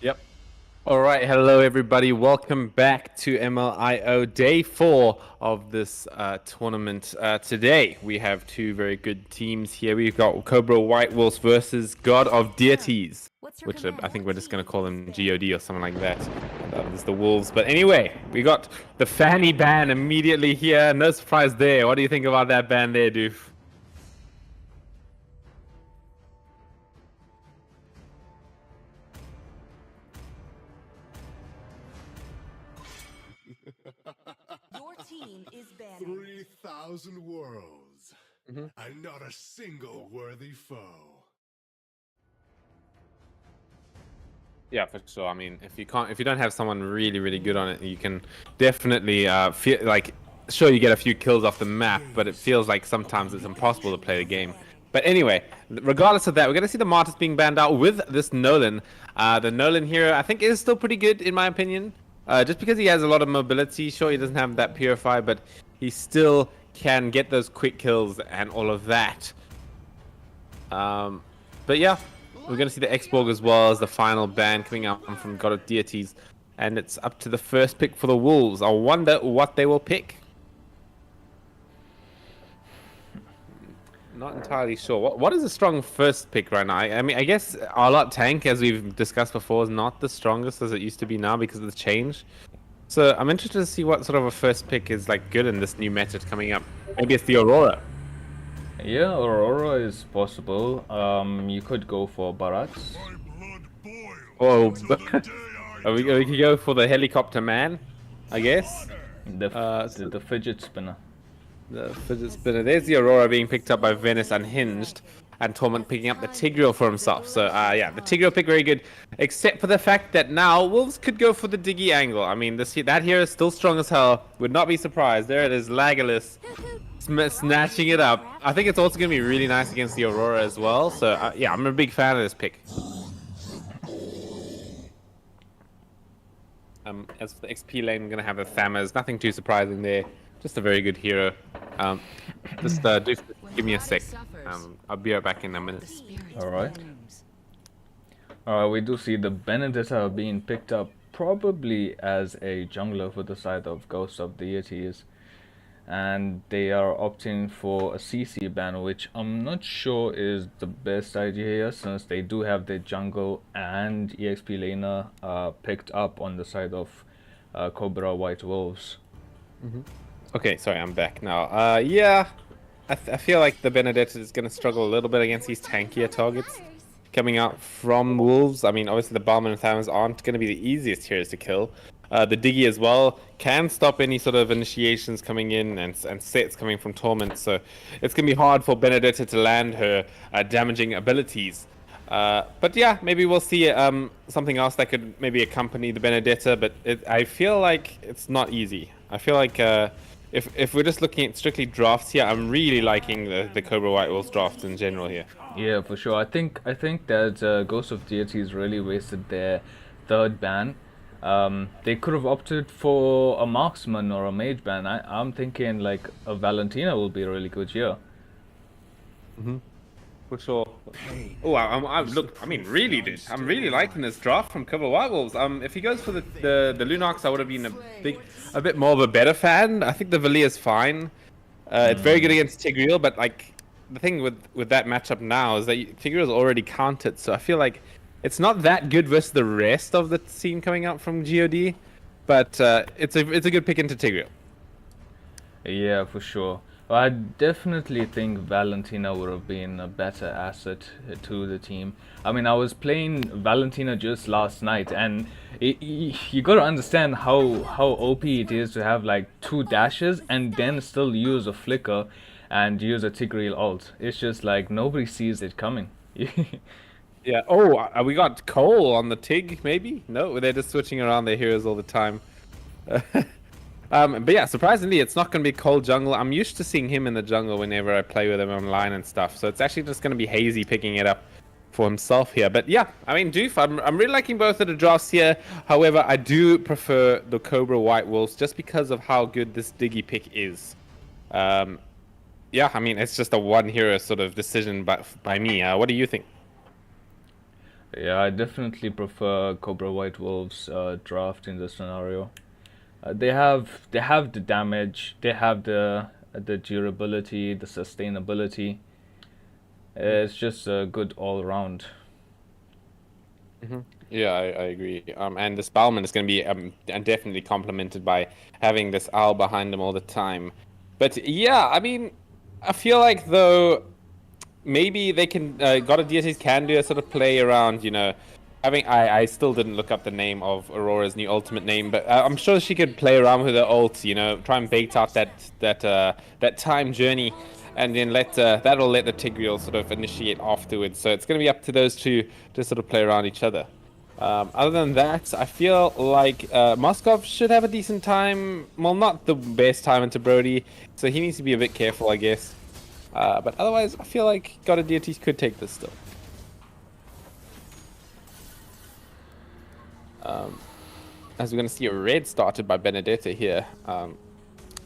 Yep. All right. Hello, everybody. Welcome back to MLIO Day 4 of this tournament. Today, we have two very good teams here. We've got Cobra White Wolves versus God of Deities, which I think we're just going to call them GOD or something like that. That is the Wolves. But anyway, we got the Fanny ban immediately here. No surprise there. What do you think about that ban there, Doof? Your team is banning. 3,000 worlds, and not a single worthy foe. Yeah, for sure. I mean, if you don't have someone really good on it, you can definitely feel like, sure, you get a few kills off the map, but it feels like sometimes it's impossible to play the game. But anyway, regardless of that, we're gonna see the Martyrs being banned out with this Nolan. The Nolan here, I think, is still pretty good in my opinion. Just because he has a lot of mobility, sure, he doesn't have that Purify, but he still can get those quick kills and all of that. But yeah. We're going to see the X-Borg as well as the final ban coming out from God of Deities. And it's up to the first pick for the Wolves. I wonder what they will pick. Not entirely sure. What is a strong first pick right now? I mean, I guess our lot tank, as we've discussed before, is not the strongest as it used to be now because of the change. So I'm interested to see what sort of a first pick is like good in this new method coming up. Maybe it's the Aurora. Yeah, Aurora is possible. You could go for Barats. Oh, we could go for the helicopter man, I guess. The fidget spinner. The fidget spinner. There's the Aurora being picked up by Venice Unhinged, and Torment picking up the Tigreal for himself. So, yeah, the Tigreal pick very good, except for the fact that now Wolves could go for the Diggy angle. I mean, that here is still strong as hell. Would not be surprised. There it is, Legolas, snatching it up. I think it's also going to be really nice against the Aurora as well. So, yeah, I'm a big fan of this pick. As for the XP lane, I'm going to have the Thammers. Nothing too surprising there. Just a very good hero. Just give me a sec. I'll be right back in a minute. Alright. We do see the Benedetta being picked up probably as a jungler for the side of Ghost of Deities. And they are opting for a CC ban, which I'm not sure is the best idea here, since they do have the jungle and EXP laner picked up on the side of Cobra White Wolves. Okay, sorry, I'm back now. Yeah, I feel like the Benedetta is going to struggle a little bit against these tankier targets coming out from Wolves. I mean, obviously the Balm and Thammers aren't going to be the easiest heroes to kill. The Diggy as well can stop any sort of initiations coming in and sets coming from Torment, so it's going to be hard for Benedetta to land her damaging abilities. But yeah, maybe we'll see something else that could maybe accompany the Benedetta, but I feel like it's not easy. I feel like if we're just looking at strictly drafts here, I'm really liking the Cobra White Wolves drafts in general here. Yeah, for sure. I think that Ghost of Deities really wasted their third ban. They could have opted for a marksman or a mage ban. I'm thinking like a Valentina will be really good here. For sure. Oh, I mean, really, dude. I'm really liking this draft from Cobra White Wolves. If he goes for the Lunox, I would have been a bit more of a better fan. I think the Valia is fine. It's very good against Tigreal, but like the thing with that matchup now is that Tigreal is already countered, so I feel like it's not that good versus the rest of the scene coming out from God, but it's a good pick into Tigreal. Yeah, for sure. I definitely think Valentina would have been a better asset to the team. I mean, I was playing Valentina just last night, and you gotta understand how OP it is to have like 2 dashes and then still use a flicker and use a Tigreal ult. It's just like nobody sees it coming. Yeah. Oh, we got Cole on the Tig, maybe? No, they're just switching around their heroes all the time. But yeah, surprisingly, it's not going to be Cole jungle. I'm used to seeing him in the jungle whenever I play with him online and stuff. So it's actually just going to be Hazy picking it up for himself here. But yeah, I mean, Doof, I'm really liking both of the drafts here. However, I do prefer the Cobra White Wolves just because of how good this Diggy pick is. Yeah, I mean, it's just a one hero sort of decision by me. What do you think? Yeah, I definitely prefer Cobra White Wolves draft in this scenario. They have the damage, they have the durability, the sustainability. It's just good all around. Yeah, I agree. And this Balman is going to be definitely complemented by having this owl behind him all the time. But yeah, I mean, I feel like though maybe they can God of Deities can do a sort of play around, you know, having I still didn't look up the name of Aurora's new ultimate name, but I'm sure she could play around with her ult, you know, try and bait out that time journey, and then that'll let the Tigreal sort of initiate afterwards. So it's going to be up to those two to sort of play around each other. Other than that, I feel like Moskov should have a decent time. Well, not the best time into Brody, so he needs to be a bit careful, I guess. But otherwise, I feel like God of Deities could take this still. As we're going to see a red started by Benedetta here.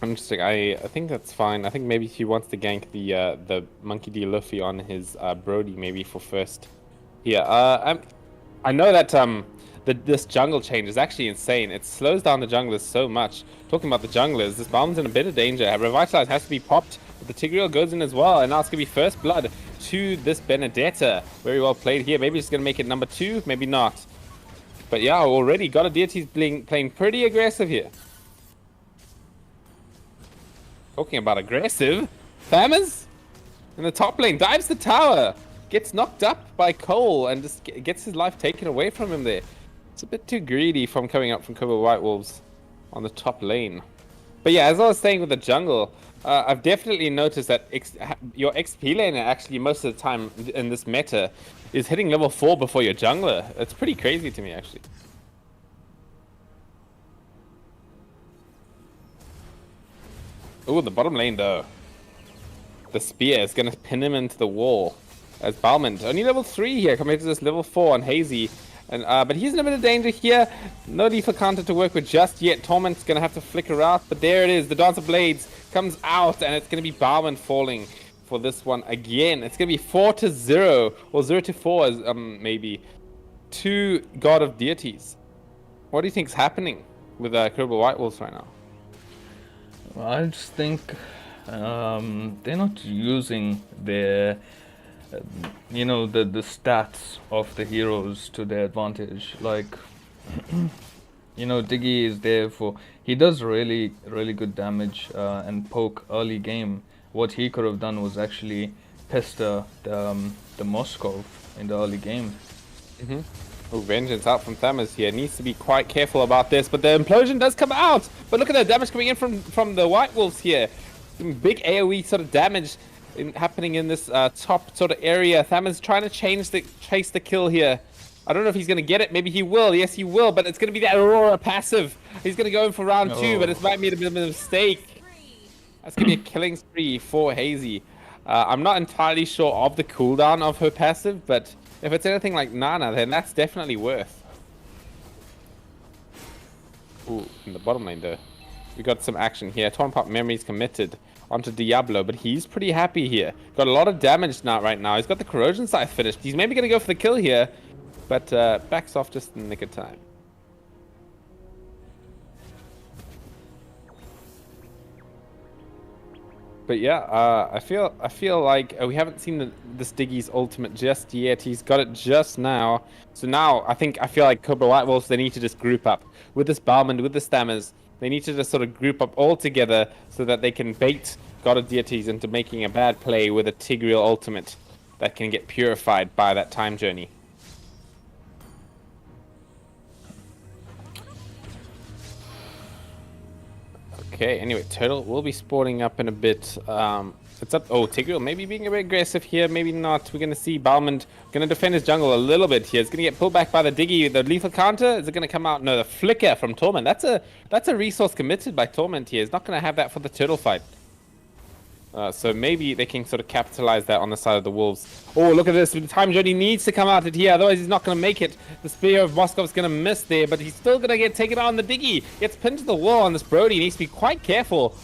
Interesting. I think that's fine. I think maybe he wants to gank the Monkey D. Luffy on his Brody maybe for first. Yeah. I know that this jungle change is actually insane. It slows down the junglers so much. Talking about the junglers, this Balm's in a bit of danger. Revitalize has to be popped, but the Tigreal goes in as well, and now it's gonna be first blood to this Benedetta. Very well played here. Maybe it's gonna make it number 2, maybe not. But yeah, already God of Deities playing pretty aggressive here. Talking about aggressive, Famers in the top lane dives the tower. Gets knocked up by Cole and just gets his life taken away from him there. It's a bit too greedy from coming up from Cobra White Wolves on the top lane. But yeah, as I was saying with the jungle, I've definitely noticed that your XP laner actually most of the time in this meta is hitting level 4 before your jungler. It's pretty crazy to me actually. Oh, the bottom lane though. The spear is going to pin him into the wall. As Balmond, only level 3 here compared to this level 4 on Hazy. And but he's in a bit of danger here. No lethal counter to work with just yet. Torment's going to have to flicker out. But there it is. The Dance of Blades comes out. And it's going to be Balmond falling for this one again. It's going to be 4-0. Or 0-4 as maybe. To God of Deities. What do you think's happening with Cobra White Wolves right now? Well, I just think they're not using their you know, the stats of the heroes to their advantage. Like you know, Diggy is there for, he does really good damage and poke early game. What he could have done was actually pester the Moskov in the early game. Oh, Vengeance out from Thamus here. Needs to be quite careful about this, but the implosion does come out. But look at the damage coming in from the White Wolves here. Some big AoE sort of damage happening in this top sort of area. Thamus trying to chase the kill here. I don't know if he's going to get it. Maybe he will. Yes, he will. But it's going to be that Aurora passive. He's going to go in for round 2, but it might be a bit of a mistake. That's going to be a killing spree for Hazy. I'm not entirely sure of the cooldown of her passive, but if it's anything like Nana, then that's definitely worth. Ooh, in the bottom lane though. We got some action here. Torn Pop Memories committed onto Diablo, but he's pretty happy here. Got a lot of damage now right now. He's got the Corrosion Scythe finished. He's maybe going to go for the kill here, but backs off just in the nick of time. But yeah, I feel like we haven't seen this Diggy's ultimate just yet. He's got it just now. So now I feel like Cobra White Wolves, they need to just group up with this Balmond, with the Stammers. They need to just sort of group up all together so that they can bait God of Deities into making a bad play with a Tigreal ultimate that can get purified by that time journey. Okay, anyway, Turtle will be sporting up in a bit. It's up. Oh, Tigreal maybe being a bit aggressive here, maybe not. We're going to see Balmond going to defend his jungle a little bit here. It's going to get pulled back by the Diggy. The lethal counter, is it going to come out? No, the flicker from Torment. That's a resource committed by Torment here. He's not going to have that for the Turtle fight. So maybe they can sort of capitalize that on the side of the Wolves. Oh, look at this. The time journey needs to come out at here. Otherwise, he's not going to make it. The Spear of Moskov's going to miss there, but he's still going to get taken out on the Diggy. Gets pinned to the wall on this Brody. He needs to be quite careful.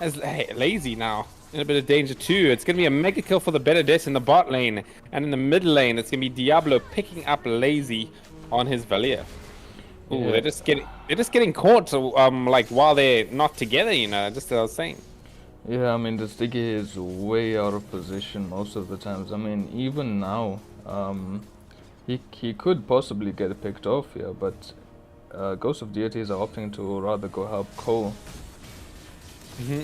As lazy now. in a bit of danger too. It's gonna be a mega kill for the Benedetta in the bot lane, and in the mid lane, it's gonna be Diablo picking up Lazy on his Valia. Ooh, Yeah. they're just getting caught, like while they're not together, you know. Just as I was saying. Yeah, I mean, the Sticky is way out of position most of the times. I mean, even now, he could possibly get picked off here, but Ghost of Deities are opting to rather go help Cole.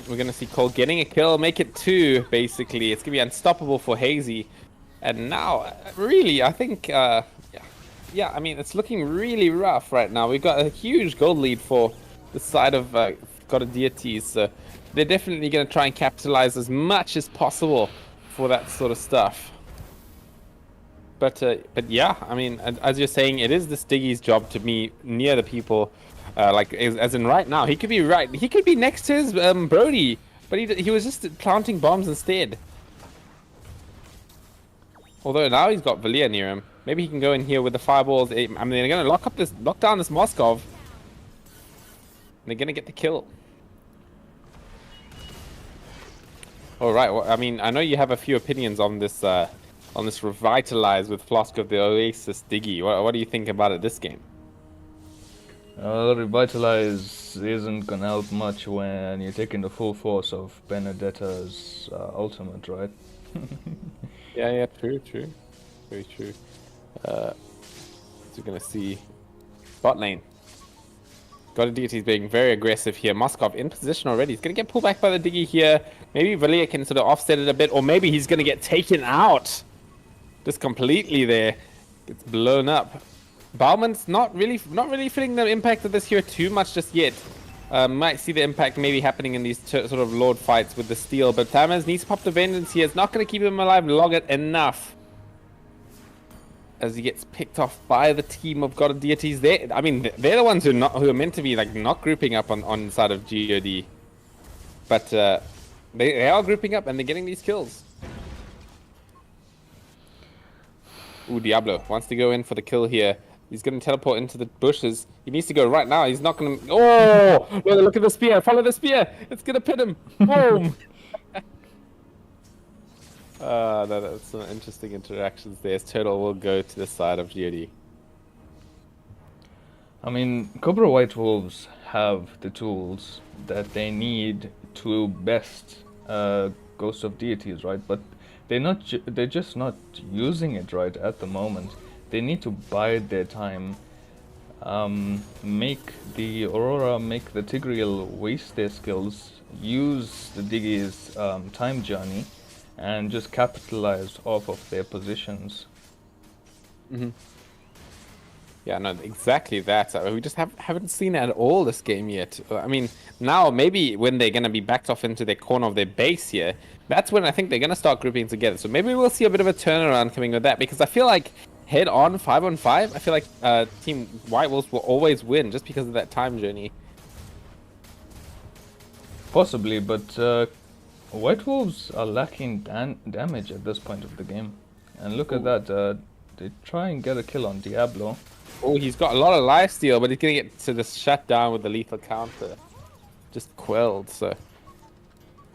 We're gonna see Cole getting a kill, make it 2, basically. It's gonna be unstoppable for Hazy. And now, really, I think, yeah, I mean, it's looking really rough right now. We've got a huge gold lead for the side of God of Deities. So they're definitely gonna try and capitalize as much as possible for that sort of stuff. But yeah, I mean, as you're saying, it is the Stiggy's job to be near the people. Like as in right now, he could be next to his Brody, but he was just planting bombs instead. Although now he's got Valia near him, maybe he can go in here with the fireballs. I mean, they're gonna lock down this Moskov. And they're gonna get the kill. All right. Well, I mean, I know you have a few opinions on this revitalize with Flask of the Oasis Diggy. What do you think about it this game? Revitalize isn't gonna help much when you're taking the full force of Benedetta's ultimate, right? Yeah, true. Very true. So we're gonna see bot lane. God of Deities being very aggressive here. Moskov in position already. He's gonna get pulled back by the Diggy here. Maybe Valia can sort of offset it a bit, or maybe he's gonna get taken out just completely there. Gets blown up. Bauman's not really feeling the impact of this here too much just yet. Might see the impact maybe happening in these sort of Lord fights with the steel, but Tamaz needs to pop the Vengeance here. It's not going to keep him alive long enough. As he gets picked off by the team of God of Deities. They're the ones who are meant to be like not grouping up on side of God. But they are grouping up and they're getting these kills. Ooh, Diablo wants to go in for the kill here. He's going to teleport into the bushes. He needs to go right now. He's not going to... Oh! Look at the spear. Follow the spear. It's going to pit him. Boom! No, that's some interesting interactions there. As Turtle will go to the side of God. I mean, Cobra White Wolves have the tools that they need to best Ghost of Deities, right? But they're just not using it right at the moment. They need to bide their time, make the Aurora, make the Tigreal waste their skills, use the Diggy's time journey, and just capitalize off of their positions. Yeah, no, exactly that. We just haven't seen it at all this game yet. I mean, now maybe when they're going to be backed off into the corner of their base here, that's when I think they're going to start grouping together. So maybe we'll see a bit of a turnaround coming with that, because I feel like head on 5-on-5, I feel like Team White Wolves will always win just because of that time journey. Possibly, but White Wolves are lacking damage at this point of the game. And look at that, they try and get a kill on Diablo. Oh, he's got a lot of lifesteal, but he's gonna get to the shut down with the lethal counter, just quelled. So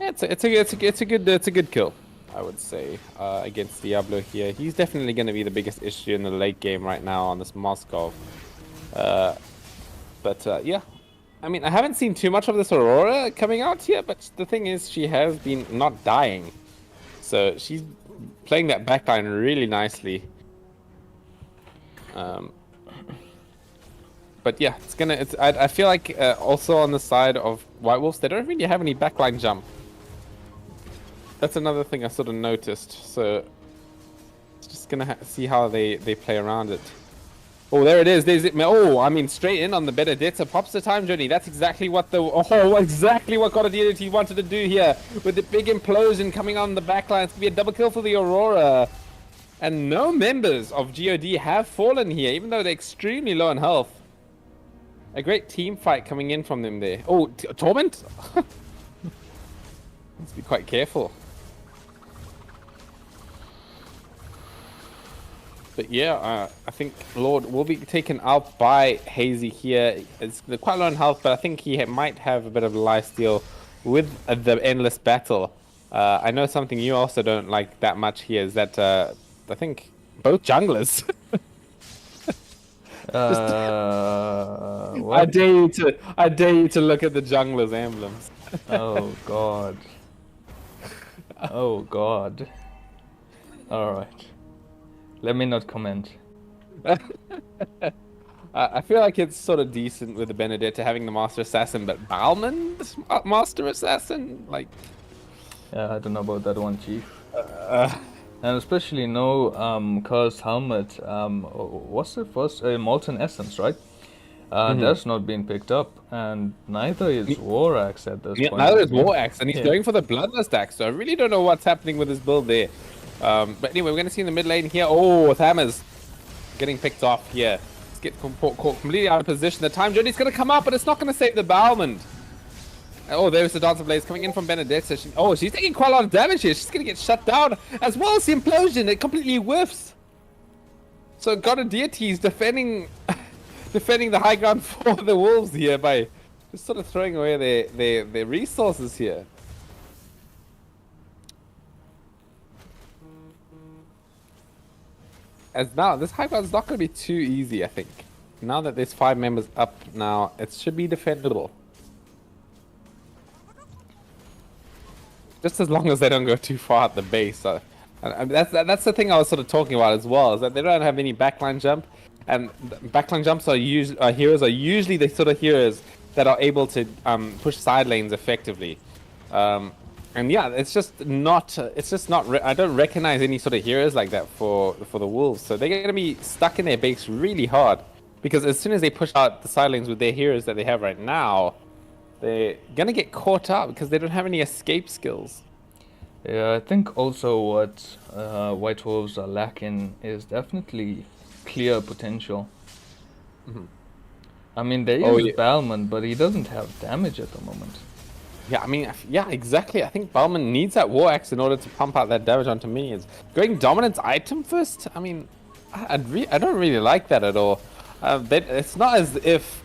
yeah, it's a good kill, I would say, against Diablo here. He's definitely gonna be the biggest issue in the late game right now on this Moskov. But yeah, I mean, I haven't seen too much of this Aurora coming out here, but the thing is, she has been not dying, so she's playing that backline really nicely. But yeah, I feel like also on the side of White Wolves, they don't really have any backline jump. That's another thing I sort of noticed. So it's just gonna see how they play around it. Oh, there it is. There's it. Oh, I mean, straight in on the Benedetta. Pops the time journey. That's exactly what exactly what God of Deities wanted to do here with the big implosion coming on the backline. It's gonna be a double kill for the Aurora. And no members of God have fallen here, even though they're extremely low on health. A great team fight coming in from them there. Oh, Torment? Let's be quite careful. But yeah, I think Lord will be taken out by Hazy here. It's quite low on health, but I think he might have a bit of lifesteal with the endless battle. I know something you also don't like that much here is that I think both junglers. Just What? I dare you to look at the junglers' emblems. Oh God. Oh God. All right. Let me not comment. I feel like it's sort of decent with the Benedetta having the Master Assassin, but Balman's Master Assassin, like, I don't know about that one, Chief. uh, And especially no cursed helmet. What's the first? Molten Essence, right? That's not been picked up, and neither is War Axe at this yeah, point neither of is the game. War Axe, and he's Yeah. going for the Bloodlust Axe. So I really don't know what's happening with his build there. But anyway, we're gonna see in the mid lane here. Oh, Thammers getting picked off here. Let's get caught completely out of position. The time journey's gonna come up, but it's not gonna save the Balmond. Oh, there's the Dancer Blaze coming in from Benedetta. She's taking quite a lot of damage here. She's gonna get shut down, as well as the implosion. It completely whiffs. So God of Deities defending defending the high ground for the Wolves here by just sort of throwing away their resources here. As now, this high ground is not going to be too easy, I think. Now that there's 5 members up now, it should be defendable. Just as long as they don't go too far at the base. And that's the thing I was sort of talking about as well, is that they don't have any backline jump. And backline jumps are heroes are usually the sort of heroes that are able to push side lanes effectively. And yeah, it's just not. I don't recognize any sort of heroes like that for the Wolves. So they're gonna be stuck in their base really hard, because as soon as they push out the side lanes with their heroes that they have right now, they're gonna get caught up because they don't have any escape skills. Yeah, I think also what White Wolves are lacking is definitely clear potential. I mean, there is Yeah. Balmond, but he doesn't have damage at the moment. Yeah, I mean, yeah, exactly. I think Balman needs that War Axe in order to pump out that damage onto minions. Going Dominance item first? I mean, I don't really like that at all. It's not as if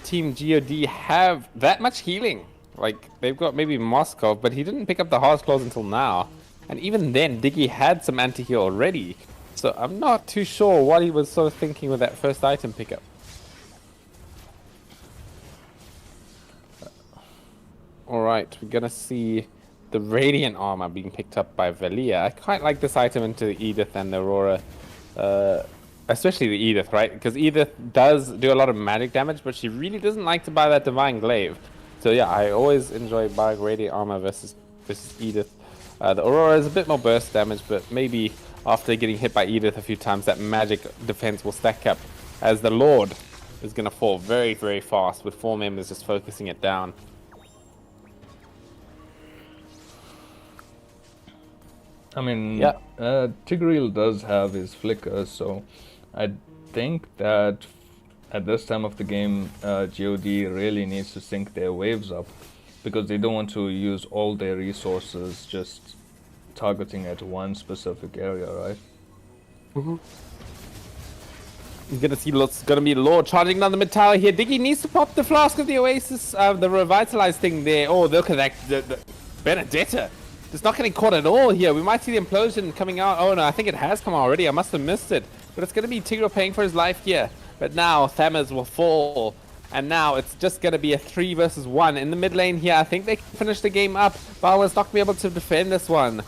Team GOD have that much healing. Like, they've got maybe Moskov, but he didn't pick up the Heart's Claws until now. And even then, Diggy had some anti-heal already. So I'm not too sure what he was sort of thinking with that first item pickup. Alright, we're gonna see the Radiant Armor being picked up by Valia. I quite like this item into the Edith and the Aurora. Especially the Edith, right? Because Edith does do a lot of magic damage, but she really doesn't like to buy that Divine Glaive. So yeah, I always enjoy buying Radiant Armor versus Edith. The Aurora is a bit more burst damage, but maybe after getting hit by Edith a few times, that magic defense will stack up, as the Lord is gonna fall very, very fast with 4 members just focusing it down. I mean, Yeah. Tigreal does have his flicker, so I think that at this time of the game, GOD really needs to sync their waves up, because they don't want to use all their resources just targeting at one specific area, right? You're gonna see lots. Gonna be Lord charging down the mid tower here. Diggy needs to pop the flask of the Oasis, the revitalized thing there. Oh, look at that, the Benedetta. It's not getting caught at all here. We might see the implosion coming out. Oh no, I think it has come already. I must have missed it. But it's gonna be Tigreal paying for his life here. But now Thammers will fall, and now it's just gonna be a 3 versus 1 in the mid lane here. I think they can finish the game up. Balmer's not gonna be able to defend this one,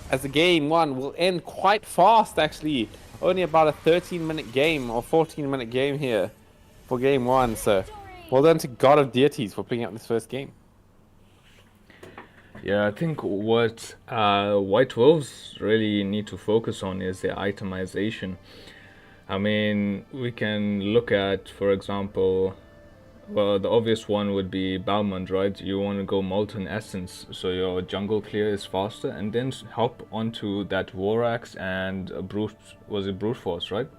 as the game 1 will end quite fast actually. Only about a 13-minute game or 14-minute game here for game 1. So well done to God of Deities for putting out this first game. Yeah, I think what White Wolves really need to focus on is their itemization. I mean, we can look at, for example, well, the obvious one would be Balmond, right? You want to go Molten Essence, so your jungle clear is faster, and then hop onto that War Axe and Brute Force, right?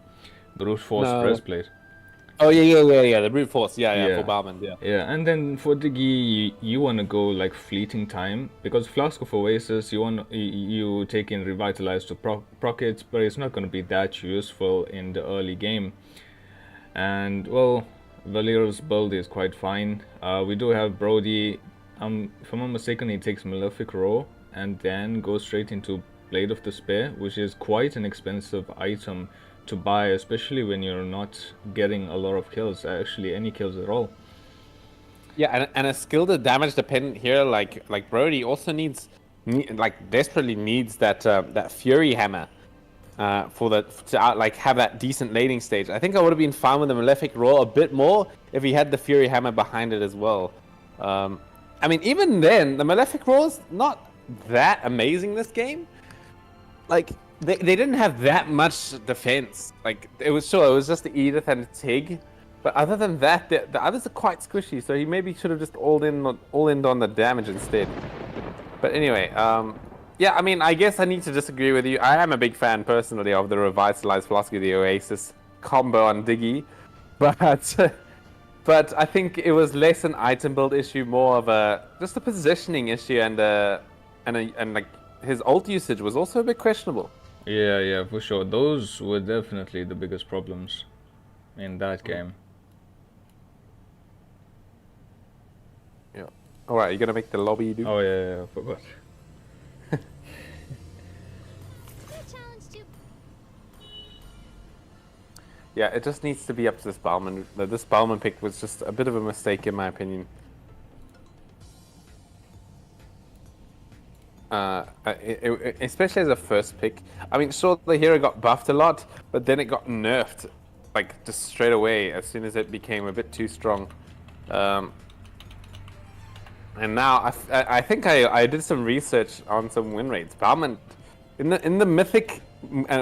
Brute Force No. Breastplate. Oh yeah, the brute force, yeah. For Balmond, yeah. Yeah, and then for Diggy, you want to go like fleeting time, because Flask of Oasis, you take in Revitalize to proc it, but it's not going to be that useful in the early game. And well, Valera's build is quite fine. We do have Brody. If I'm not mistaken, he takes Malefic Roar, and then go straight into Blade of Despair, which is quite an expensive item to buy, especially when you're not getting a lot of kills, actually any kills at all. Yeah, and a skill to damage dependent here, like Brody also like desperately needs that that Fury Hammer for like have that decent laning stage. I think I would have been fine with the Malefic Roar a bit more if he had the Fury Hammer behind it as well. I mean, even then, the Malefic Roar's not that amazing this game. Like they didn't have that much defense. Like it was just the Edith and the Tig. But other than that, the others are quite squishy, so he maybe should have just all in on the damage instead. But anyway, yeah, I mean, I guess I need to disagree with you. I am a big fan personally of the revitalized philosophy of the Oasis combo on Diggy, but I think it was less an item build issue, more of just a positioning issue, and like his ult usage was also a bit questionable. Yeah, for sure. Those were definitely the biggest problems in that game. Yeah. All right, you gonna make the lobby, dude? Oh yeah, I forgot. Yeah, it just needs to be up to this Bauman. This Bauman pick was just a bit of a mistake, in my opinion. Especially as a first pick. I mean, sure, the hero got buffed a lot, but then it got nerfed, like, just straight away as soon as it became a bit too strong. And now, I think I did some research on some win rates. Bauman, in the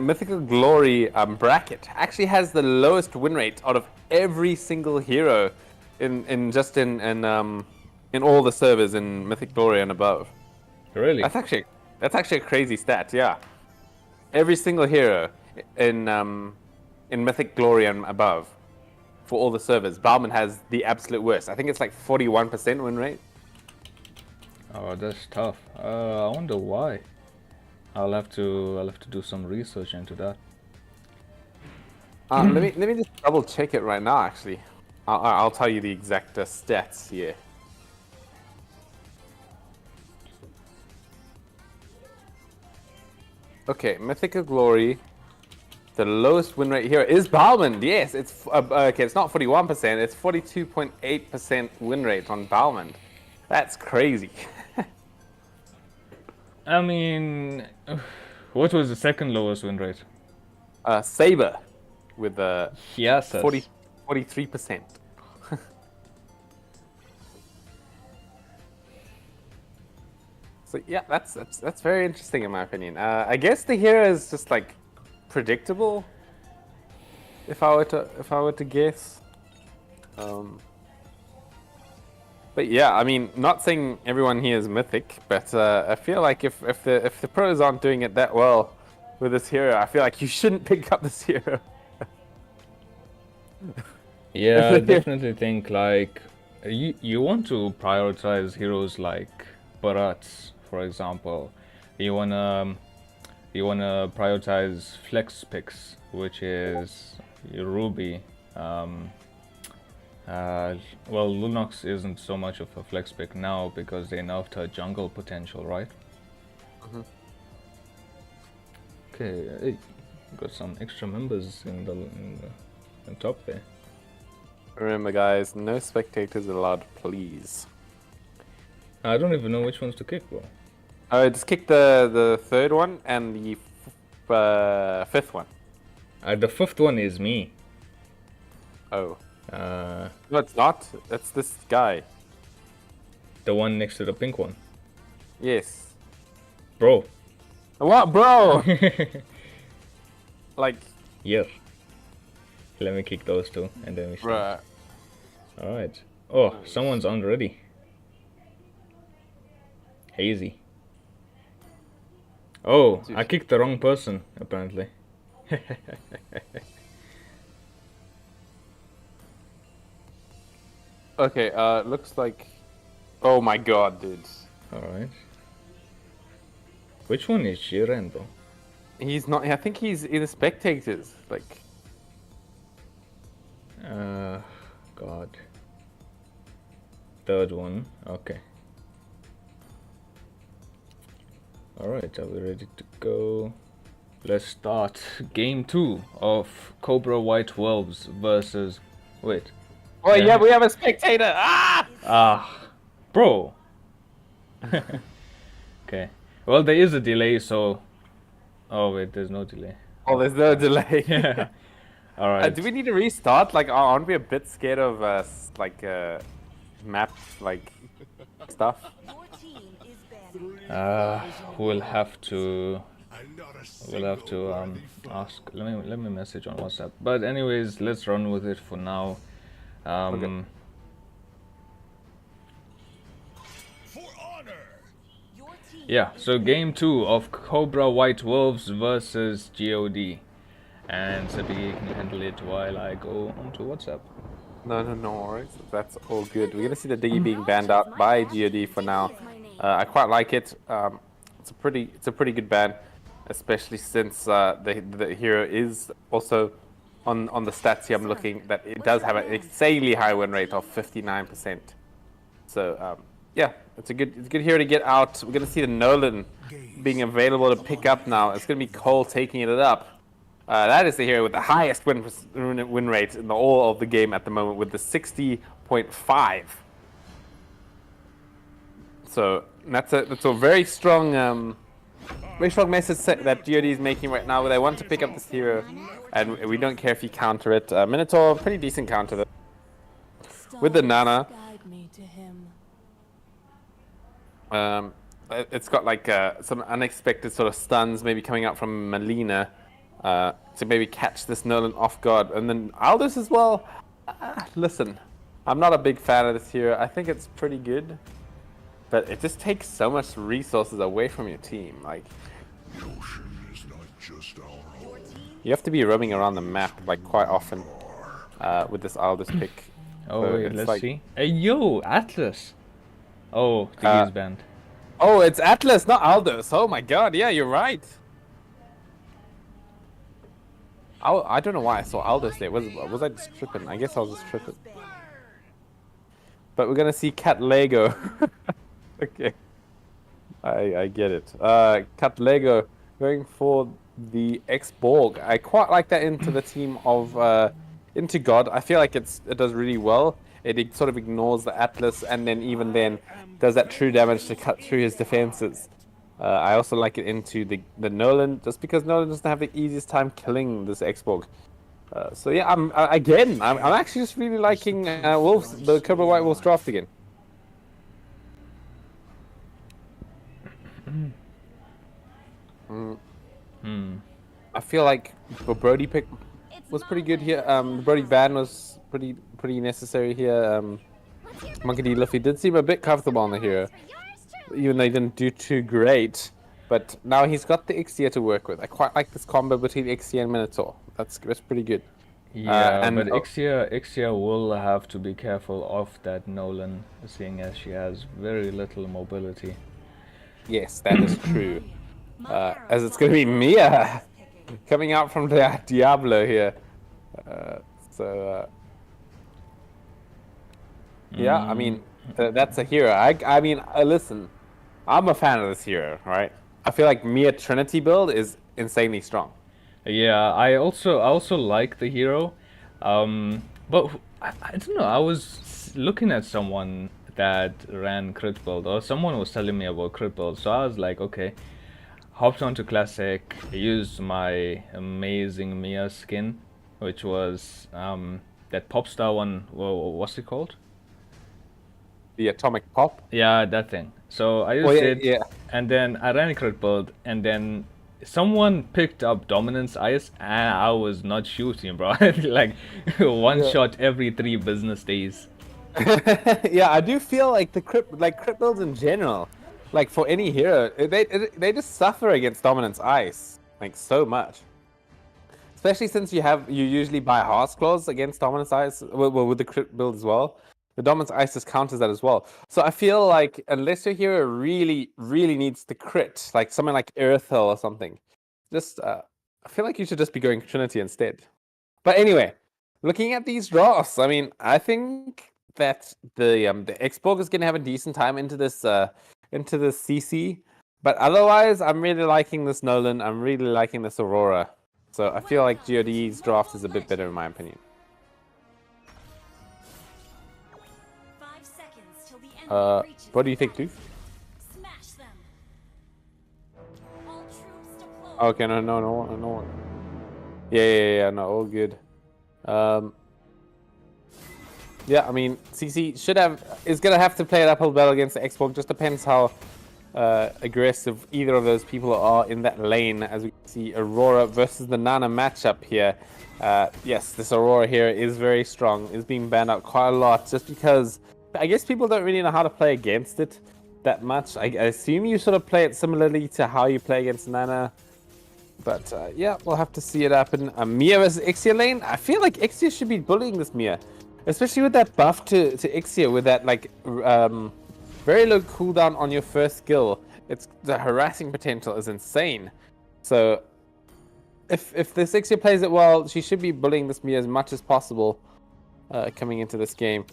Mythical Glory bracket, actually has the lowest win rate out of every single hero in all the servers in Mythic Glory and above. Really? That's actually a crazy stat. Yeah, every single hero in Mythic Glory and above for all the servers, Bauman has the absolute worst. I think it's like 41% win rate. Oh, that's tough. I wonder why. I'll have to do some research into that. Let me just double check it right now. Actually, I'll tell you the exact stats here. Okay, Mythical Glory. The lowest win rate here is Bauman. Yes, it's okay. It's not 41%. It's 42.8% win rate on Bauman. That's crazy. I mean, what was the second lowest win rate? Saber with Yes, 43%. So yeah, that's very interesting in my opinion. I guess the hero is just like predictable. If I were to guess. But yeah, I mean, not saying everyone here is mythic, but I feel like if the pros aren't doing it that well with this hero, I feel like you shouldn't pick up this hero. Yeah, I definitely think like you want to prioritize heroes like Bharat, for example. You wanna prioritize flex picks, which is Ruby. Well, Lunox isn't so much of a flex pick now because they nerfed her jungle potential, right? Okay, hey, got some extra members in the top there. Remember, guys, no spectators allowed, please. I don't even know which ones to kick, bro. Just kick the third one and the fifth one. The fifth one is me. Oh. No, it's not. That's this guy. The one next to the pink one. Yes. Bro. What, bro? Like. Yeah. Let me kick those two and then we start. Bruh. Alright. Oh, someone's on already. Hazy. Oh, I kicked the wrong person, apparently. Okay, looks like... Oh my god, dude. Alright. Which one is Shiren, bro? He's not... I think he's in the spectators, like... God. Third one, okay. Alright, are we ready to go? Let's start game 2 of Cobra White Wolves versus... Wait. Oh yeah, we have a spectator! Ah! Ah, bro! Okay. Well, there is a delay, so... Oh wait, there's no delay. Oh, there's no delay. Yeah. Alright. Do we need to restart? Like, aren't we a bit scared of, map, like, stuff? Your team is banned. We'll have to... I'm not a We'll single have to worthy foe. ask. Let me message on WhatsApp. But anyways, let's run with it for now. Okay. For honor. Your team Yeah. So game 2 of Cobra White Wolves versus God, and Sabi can handle it while I go onto WhatsApp. No worries. That's all good. We're gonna see the Diggy being banned out by God for now. I quite like it. It's a pretty good ban, especially since the hero is also on the stats here. I'm looking that it does have an insanely high win rate of 59%. So yeah, it's a good hero to get out. We're gonna see the Nolan being available to pick up now. It's gonna be Cole taking it up. That is the hero with the highest win rate in all of the game at the moment, with the 60.5. So that's a very strong message that God is making right now. Where they want to pick up this hero, and we don't care if you counter it. Minotaur, pretty decent counter though. With the Nana. guide me to him. It's got like some unexpected sort of stuns maybe coming out from Melina to maybe catch this Nolan off guard. And then Aldous as well. Listen, I'm not a big fan of this hero. I think it's pretty good, but it just takes so much resources away from your team. Like, The ocean is not just our home. you have to be roaming around the map like quite often with this Aldous pick. Oh So wait, it's let's like- see. Hey yo, Atlas. Oh, Diggy's banned. Oh, it's Atlas, not Aldous. Oh my god, yeah, you're right. I don't know why I saw Aldous there. Was I just tripping? I guess I was just tripping. But we're gonna see Cat Lego. Okay. I get it. Cat Lego going for the X-Borg. I quite like that into the team of into God. I feel like it does really well. It sort of ignores the Atlas, and then even then does that true damage to cut through his defenses. I also like it into the Nolan, just because Nolan doesn't have the easiest time killing this X-Borg. So yeah, I'm actually just really liking Wolves, the Cobra White Wolves draft again. I feel like the Brody pick was pretty good here. The Brody ban was pretty necessary here. Monkey D. Luffy did seem a bit comfortable on the hero, even though he didn't do too great. But now he's got the Ixia to work with. I quite like this combo between Ixia and Minotaur. That's pretty good. Yeah, and- but Ixia will have to be careful of that Nolan, seeing as she has very little mobility. Yes, that is true. As it's going to be Mia coming out from the Diablo here. Yeah, I mean, that's a hero. I mean, listen, I'm a fan of this hero, right? I feel like Mia Trinity build is insanely strong. Yeah, I also like the hero, but I don't know. I was looking at someone that ran crit build, or someone was telling me about crit build, so I was like, okay. Hopped onto Classic, used my amazing Mia skin, which was that pop star one. What's it called? The Atomic Pop. Yeah, that thing. So I used it, yeah. and then I ran a crit build, and then someone picked up Dominance Ice, and I was not shooting, bro. Like one shot every 3 business days. Yeah, I do feel like the crit builds in general, like for any hero, they just suffer against Dominance Ice like so much. Especially since you usually buy Heart's Claws against Dominance Ice, well, with the crit build as well. The Dominance Ice just counters that as well. So I feel like unless your hero really needs the crit, like something like Earthel or something, just I feel like you should just be going Trinity instead. But anyway, looking at these drafts, I mean, I think that the X-Borg is going to have a decent time into this CC. But otherwise, I'm really liking this Nolan. I'm really liking this Aurora. So I feel like GOD's draft is a bit better in my opinion. 5 seconds till the enemy reaches What do you think, Luke? Smash them. All troops deployed. Okay, no. Yeah, no, all good. Yeah, I mean, CC is gonna have to play an uphill battle against the Xbox. Just depends how aggressive either of those people are in that lane. As we can see, Aurora versus the Nana matchup here. Yes, this Aurora here is very strong. Is being banned out quite a lot just because I guess people don't really know how to play against it that much. I assume you sort of play it similarly to how you play against Nana. But yeah, we'll have to see it happen. Mia versus Ixia lane. I feel like Ixia should be bullying this Mia. Especially with that buff to Ixia with that like very low cooldown on your first skill. The harassing potential is insane. So if this Ixia plays it well, she should be bullying this Mia as much as possible coming into this game.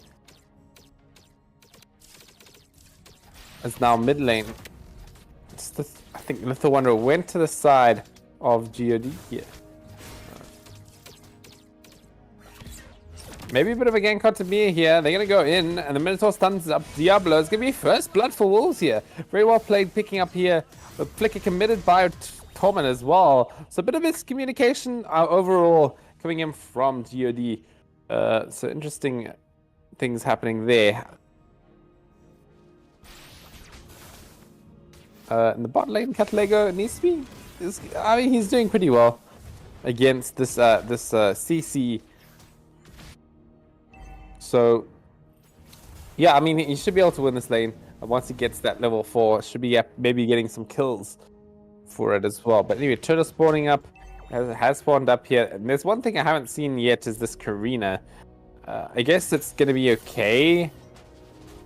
As now mid lane. I think Little Wonder went to the side of GOD here. Maybe a bit of a gank out to Mia here. They're going to go in, and the Minotaur stuns up Diablo. It's going to be first blood for Wolves here. Very well played, picking up here. The flicker committed by Torment as well. So a bit of miscommunication overall coming in from GOD. So interesting things happening there. In the bot lane, Catalego needs to be... I mean, he's doing pretty well against this CC. So, yeah, I mean, he should be able to win this lane. Once he gets that level 4, should be maybe getting some kills for it as well. But anyway, Turtle spawning up, has spawned up here. And there's one thing I haven't seen yet is this Karina. I guess it's going to be okay.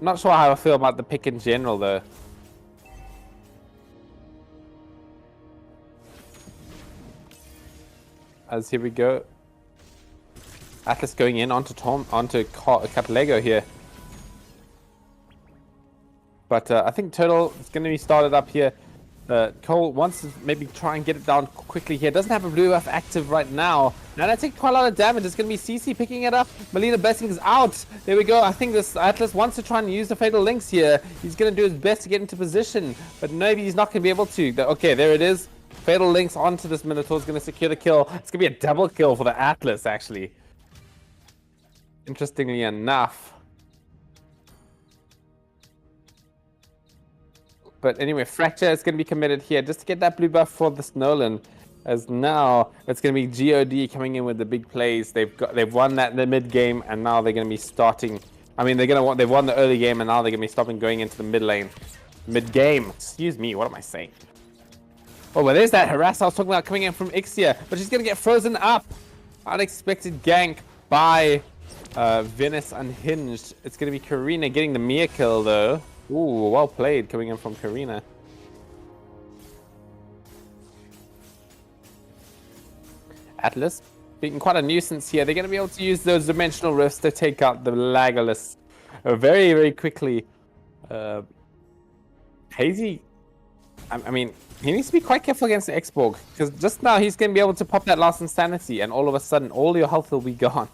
Not sure how I feel about the pick in general, though. As here we go. Atlas going in onto Catalego here. But I think Turtle is going to be started up here. Cole wants to maybe try and get it down quickly here. Doesn't have a blue buff active right now. Now that takes quite a lot of damage. It's going to be CC picking it up. Melina Blessing is out. There we go. I think this Atlas wants to try and use the Fatal Links here. He's going to do his best to get into position. But maybe he's not going to be able to. Okay, there it is. Fatal Links onto this Minotaur is going to secure the kill. It's going to be a double kill for the Atlas, actually. Interestingly enough. But anyway, Fracture is going to be committed here just to get that blue buff for this Nolan. As now it's going to be GOD coming in with the big plays. They've won that in the mid game, and now they're going to be starting. I mean, they've won the early game, and now they're going to be stopping going into the mid lane, mid game. Excuse me, what am I saying? Oh, well, there's that harass I was talking about coming in from Ixia, but she's going to get frozen up. Unexpected gank by Venice Unhinged. It's going to be Karina getting the Mia kill, though. Ooh, well played coming in from Karina. Atlas being quite a nuisance here. They're going to be able to use those dimensional rifts to take out the Legolas very, very quickly. Hazy, I mean, he needs to be quite careful against the Xborg, because just now he's going to be able to pop that last Insanity, and all of a sudden, all your health will be gone.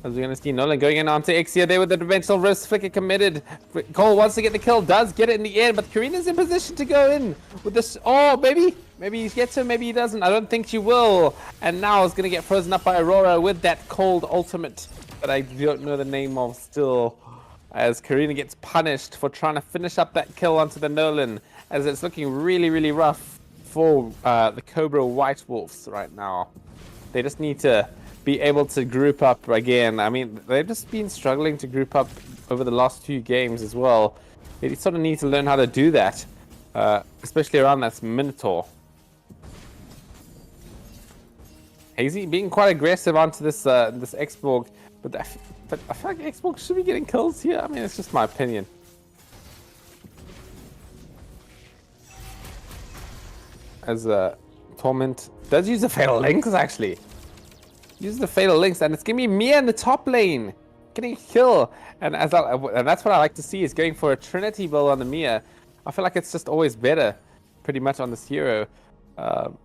As we're going to see Nolan going in onto Ixia there with the dimensional wrist. Flicker committed. Cole wants to get the kill, does get it in the end, but Karina's in position to go in with this. Oh, maybe he gets her, maybe he doesn't. I don't think she will. And now is going to get frozen up by Aurora with that cold ultimate that I don't know the name of still. As Karina gets punished for trying to finish up that kill onto the Nolan, as it's looking really, really rough for the Cobra White Wolves right now. They just need to be able to group up again. I mean, they've just been struggling to group up over the last few games as well. They sort of need to learn how to do that, especially around that Minotaur. Hazy being quite aggressive onto this this Xborg, but I feel like Xborg should be getting kills here. I mean, it's just my opinion. As Torment does use the Fatal Links, actually. Use the Fatal Links, and it's gonna be Mia in the top lane getting a kill, and that's what I like to see, is going for a Trinity build on the Mia. I feel like it's just always better, pretty much on this hero. But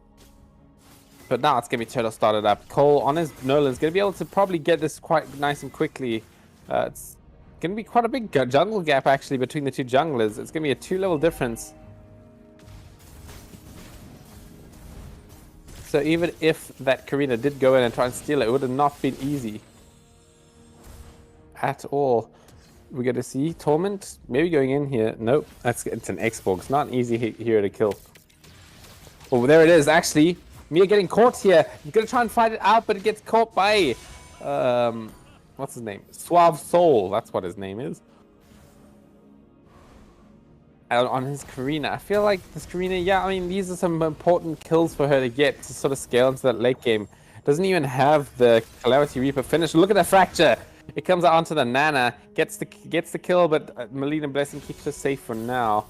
now it's going to be Turtle started up. Cole on his Nolan's going to be able to probably get this quite nice and quickly. It's going to be quite a big jungle gap actually between the two junglers. It's going to be a 2-level difference. So even if that Karina did go in and try and steal it, it would have not been easy at all. We're going to see Torment maybe going in here. Nope, it's an X-Borg. It's not an easy hero to kill. Oh, there it is. Actually, Mia getting caught here. He's going to try and fight it out, but it gets caught by... what's his name? Suave Soul. That's what his name is. On his Karina. I feel like this Karina, yeah, I mean, these are some important kills for her to get to sort of scale into that late game. Doesn't even have the Calamity Reaper finish. Look at the fracture. It comes out onto the Nana, gets the kill, but Melina Blessing keeps her safe for now.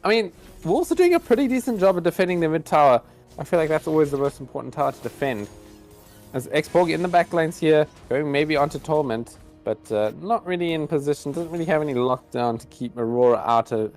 I mean, Wolves are doing a pretty decent job of defending the mid tower. I feel like that's always the most important tower to defend. As X-Borg in the back lanes here, going maybe onto Torment, but not really in position. Doesn't really have any lockdown to keep Aurora out of.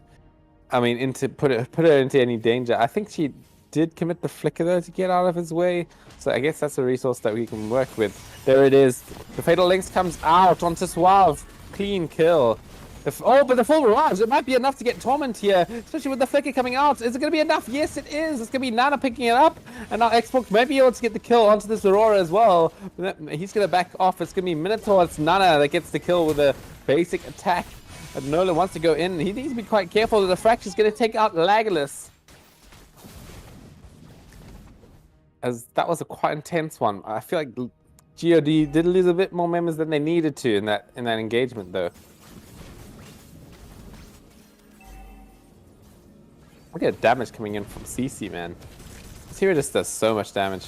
I mean, into put her into any danger. I think she did commit the flicker though to get out of his way. So I guess that's a resource that we can work with. There it is. The Fatal Links comes out onto Suave. Clean kill. But the full barrage, it might be enough to get Torment here, especially with the flicker coming out. Is it going to be enough? Yes, it is. It's going to be Nana picking it up, and now Xbox may be able to get the kill onto this Aurora as well. He's going to back off. It's going to be Minotaur. It's Nana that gets the kill with a basic attack. And Nolan wants to go in. He needs to be quite careful that the Fracture's going to take out Legolas. As that was a quite intense one. I feel like God did lose a bit more members than they needed to in that engagement though. Look at damage coming in from CC, man. This hero just does so much damage.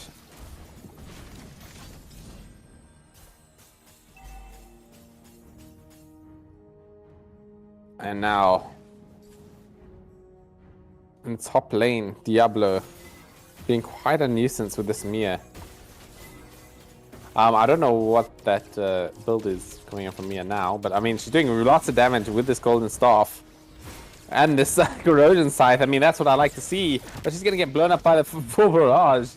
And now in top lane, Diablo being quite a nuisance with this Mia. I don't know what that build is coming in from Mia now, but I mean she's doing lots of damage with this golden staff. And this corrosion scythe, I mean, that's what I like to see. But she's going to get blown up by the full barrage.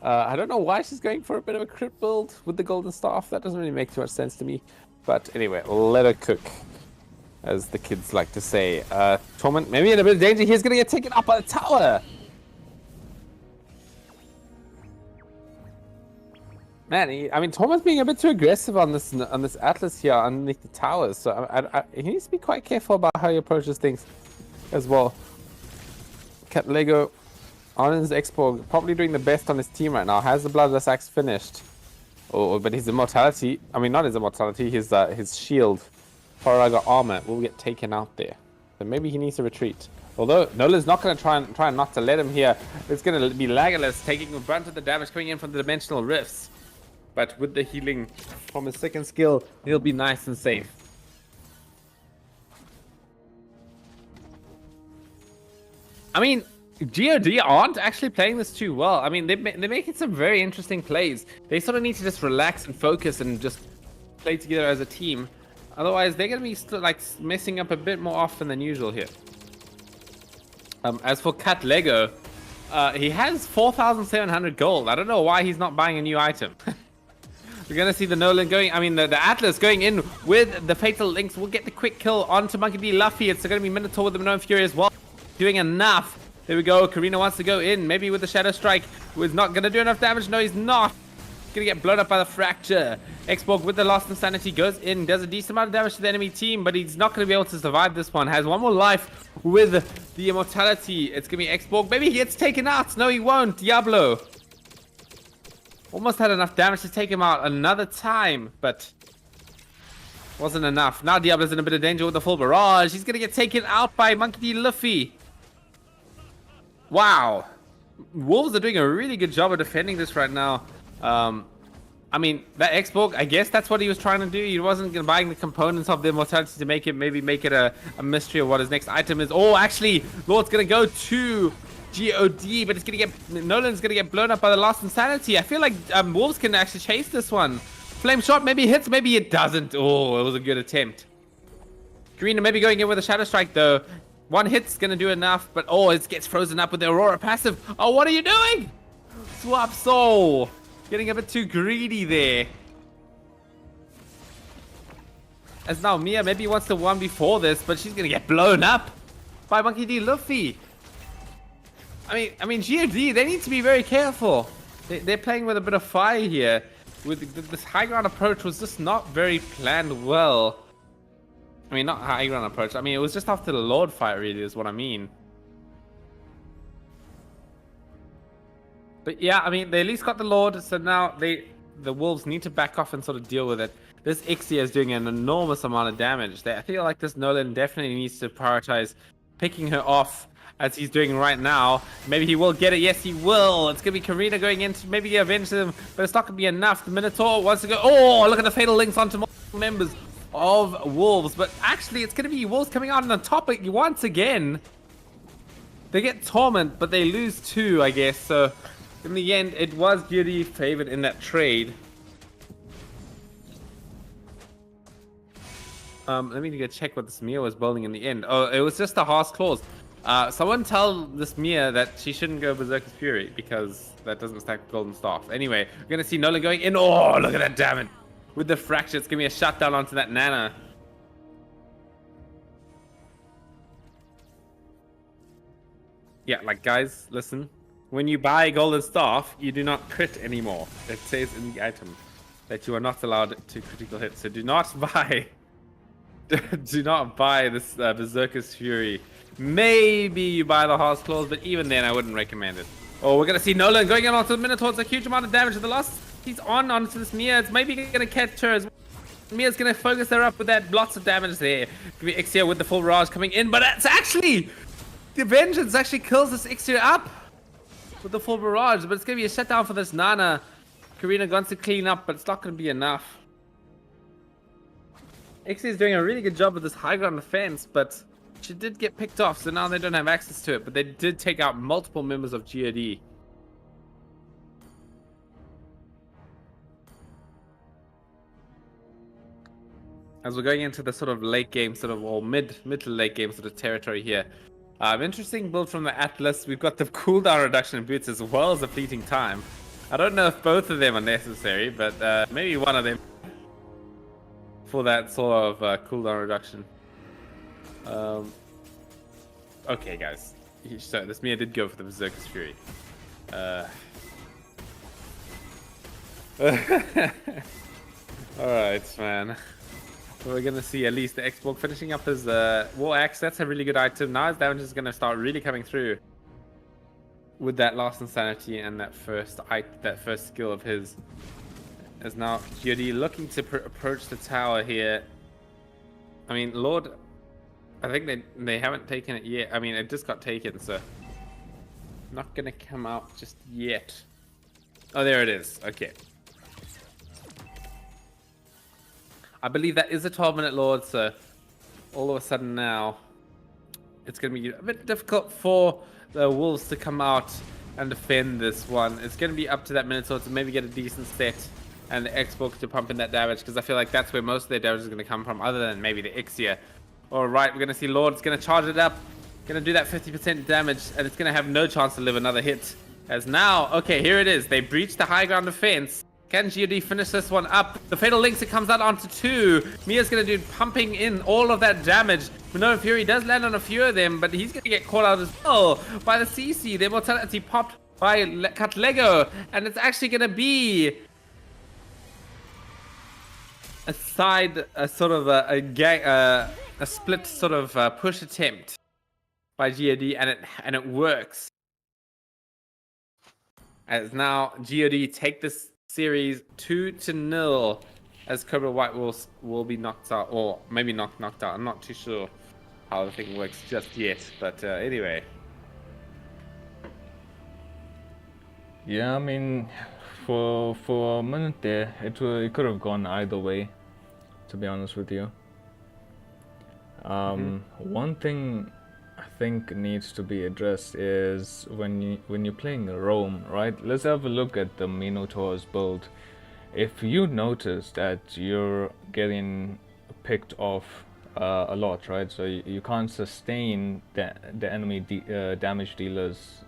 I don't know why she's going for a bit of a crit build with the golden staff. That doesn't really make too much sense to me. But anyway, let her cook, as the kids like to say. Torment maybe in a bit of danger. He's going to get taken up by the tower. Man, I mean, Torment's being a bit too aggressive on this Atlas here underneath the towers. So he needs to be quite careful about how he approaches things as well. Cat Lego on his X-Borg, probably doing the best on his team right now. Has the Bloodless Axe finished? Oh, but his immortality, I mean, not his immortality, his shield, Horaga armor will get taken out there. So maybe he needs to retreat. Although Nolan's not going to try not to let him here. It's going to be Legolas taking the brunt of the damage coming in from the dimensional rifts. But with the healing from his second skill, he'll be nice and safe. I mean, God aren't actually playing this too well. I mean, they're making some very interesting plays. They sort of need to just relax and focus and just play together as a team. Otherwise, they're going to be like messing up a bit more often than usual here. As for Cat Lego, he has 4,700 gold. I don't know why he's not buying a new item. We're going to see the Nolan going, I mean, the Atlas going in with the Fatal Links. We'll get the quick kill onto Monkey D. Luffy. It's going to be Minotaur with the Minoan Fury as well. Doing enough. There we go. Karina wants to go in. Maybe with the Shadow Strike. Who is not going to do enough damage. No, he's not. Going to get blown up by the Fracture. X-Borg with the Lost Insanity goes in. Does a decent amount of damage to the enemy team. But he's not going to be able to survive this one. Has one more life with the Immortality. It's going to be X-Borg. Maybe he gets taken out. No, he won't. Diablo. Almost had enough damage to take him out another time, but wasn't enough. Now Diablo's in a bit of danger with the full barrage. He's going to get taken out by Monkey D. Luffy. Wow. Wolves are doing a really good job of defending this right now. I mean, that X-Borg, I guess that's what he was trying to do. He wasn't buying the components of the Immortality to make it, maybe make it a mystery of what his next item is. Oh, actually, Lord's going to go to God, but it's gonna get Nolan's gonna get blown up by the Lost Insanity. I feel like Wolves can actually chase this one. Flame shot maybe hits, maybe it doesn't. Oh, it was a good attempt. Karina maybe going in with a Shadow Strike though. One hit's gonna do enough, but oh, it gets frozen up with the Aurora passive. Oh, what are you doing? Swap Soul. Getting a bit too greedy there. As now Mia maybe wants to one before this, but she's gonna get blown up by Monkey D. Luffy. I mean, GOD, they need to be very careful. They're playing with a bit of fire here. With this high ground approach was just not very planned well. I mean, not high ground approach. I mean, it was just after the Lord fight, really, is what I mean. But yeah, I mean, they at least got the Lord, so now the Wolves need to back off and sort of deal with it. This Ixia is doing an enormous amount of damage. I feel like this Nolan definitely needs to prioritize picking her off as he's doing right now. Maybe he will get it. Yes, he will. It's going to be Karina going in to maybe avenge them, but it's not going to be enough. The Minotaur wants to go. Oh, look at the Fatal Links onto multiple members of Wolves. But actually, it's going to be Wolves coming out on the top once again. They get Torment, but they lose 2, I guess. So in the end, it was GOD favored in that trade. Let me go check what this Mia was building in the end. Oh, it was just a Harsh Claws. Someone tell this Mia that she shouldn't go Berserker's Fury because that doesn't stack Golden Staff. Anyway, we're gonna see Nola going in. Oh, look at that damage with the fracture. It's gonna be a shutdown onto that Nana. Yeah, like guys, listen. When you buy Golden Staff, you do not crit anymore. It says in the item that you are not allowed to critical hit. So do not buy. Do not buy this Berserker's Fury. Maybe you buy the Harsh Claws, but even then I wouldn't recommend it. Oh, we're gonna see Nolan going in onto the Minotaur. It's a huge amount of damage. The last he's onto this Mia. It's maybe gonna catch her as well. Mia's gonna focus her up with that lots of damage there. Gonna be Ixia with the full barrage coming in, but it's actually the Vengeance actually kills this Ixia up with the full barrage. But it's gonna be a shutdown for this Nana. Karina wants to clean up, but it's not gonna be enough. Ixia is doing a really good job with this high ground defense, but she did get picked off, so now they don't have access to it. But they did take out multiple members of GOD. As we're going into the sort of late game, sort of, or mid to late game sort of territory here. Interesting build from the Atlas. We've got the cooldown reduction in boots as well as the fleeting time. I don't know if both of them are necessary, but maybe one of them for that sort of cooldown reduction. Okay, guys. So this Mia did go for the Berserker's Fury. Alright, man. We're gonna see at least the Xborg finishing up his War Axe. That's a really good item. Now his damage is gonna start really coming through with that last Insanity and that first skill of his. As now GOD looking to approach the tower here. I mean, Lord, I think they haven't taken it yet. I mean, it just got taken, so not gonna come out just yet. Oh, there it is. Okay. I believe that is a 12-minute Lord, so all of a sudden now it's gonna be a bit difficult for the Wolves to come out and defend this one. It's gonna be up to that Minotaur to maybe get a decent set and the Xbox to pump in that damage, because I feel like that's where most of their damage is gonna come from, other than maybe the Ixia. Alright, we're gonna see Lord's gonna charge it up, gonna do that 50% damage, and it's gonna have no chance to live another hit. As now, okay, here it is. They breached the high ground defense. Can GOD finish this one up? The Fatal Links, it comes out onto 2. Mia's gonna do pumping in all of that damage. Minoan Fury does land on a few of them, but he's gonna get caught out as well by the CC. Their mortality popped by Cut Lego, and it's actually gonna be a split sort of push attempt by GOD, and it works. As now GOD take this series 2-0, as Cobra White will be knocked out, or maybe not knocked out. I'm not too sure how the thing works just yet, but anyway. Yeah, I mean, for a minute there, it could have gone either way, to be honest with you. One thing I think needs to be addressed is when you're playing Rome, right? Let's have a look at the Minotaur's build. If you notice that you're getting picked off a lot, right? So you can't sustain the enemy damage dealers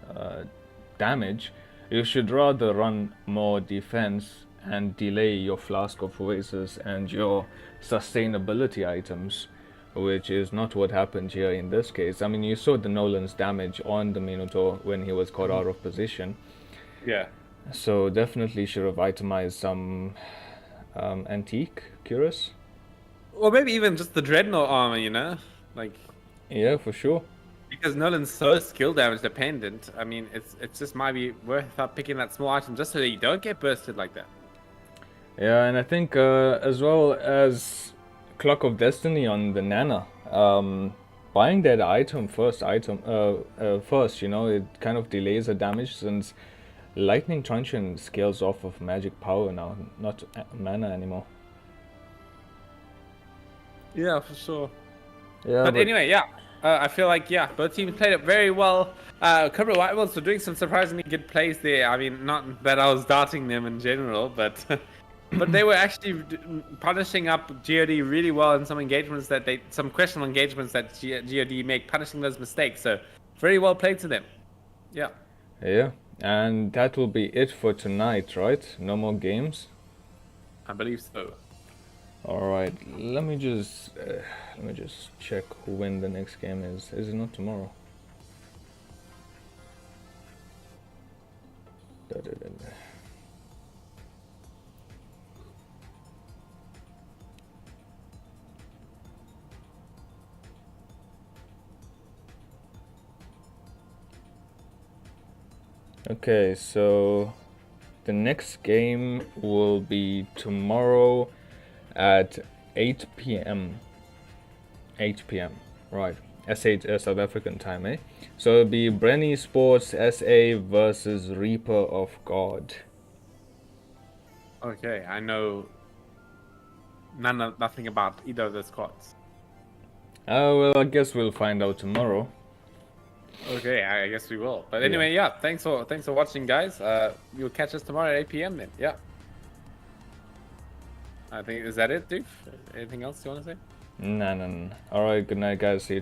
damage. You should rather run more defense and delay your Flask of Oasis and your sustainability items, which is not what happened here in this case. I mean, you saw the Nolan's damage on the Minotaur when he was caught out of position. Yeah. So definitely should have itemized some antique cuirass. Or maybe even just the Dreadnought armor, you know? Like, Yeah, for sure. because Nolan's so skill damage dependent, I mean, it's just might be worth picking that small item just so that you don't get bursted like that. Yeah, and I think as well as Clock of Destiny on the Nana, buying that item first, you know, it kind of delays the damage since Lightning Truncheon scales off of magic power now, not mana anymore. Yeah, for sure. Yeah, But anyway, yeah. I feel like, yeah, both teams played it very well. Cobra White Wolves were doing some surprisingly good plays there. I mean, not that I was darting them in general, but but they were actually punishing up GOD really well in some engagements some questionable engagements that GOD make, punishing those mistakes. So very well played to them. Yeah. Yeah, and that will be it for tonight, right? No more games. I believe so. All right, let me just check when the next game is. Is it not tomorrow? Okay, so the next game will be tomorrow at 8 p.m. 8 p.m. Right. S8 South African time, eh? So it'll be Brenny Sports SA versus Reaper of God. Okay, I know nothing about either of the squads. Well, I guess we'll find out tomorrow. Okay, I guess we will. But anyway, yeah, thanks for watching, guys. You'll catch us tomorrow at 8 p.m. then. Yeah. I think, is that it, dude? Anything else you want to say? No. Alright, good night, guys. See you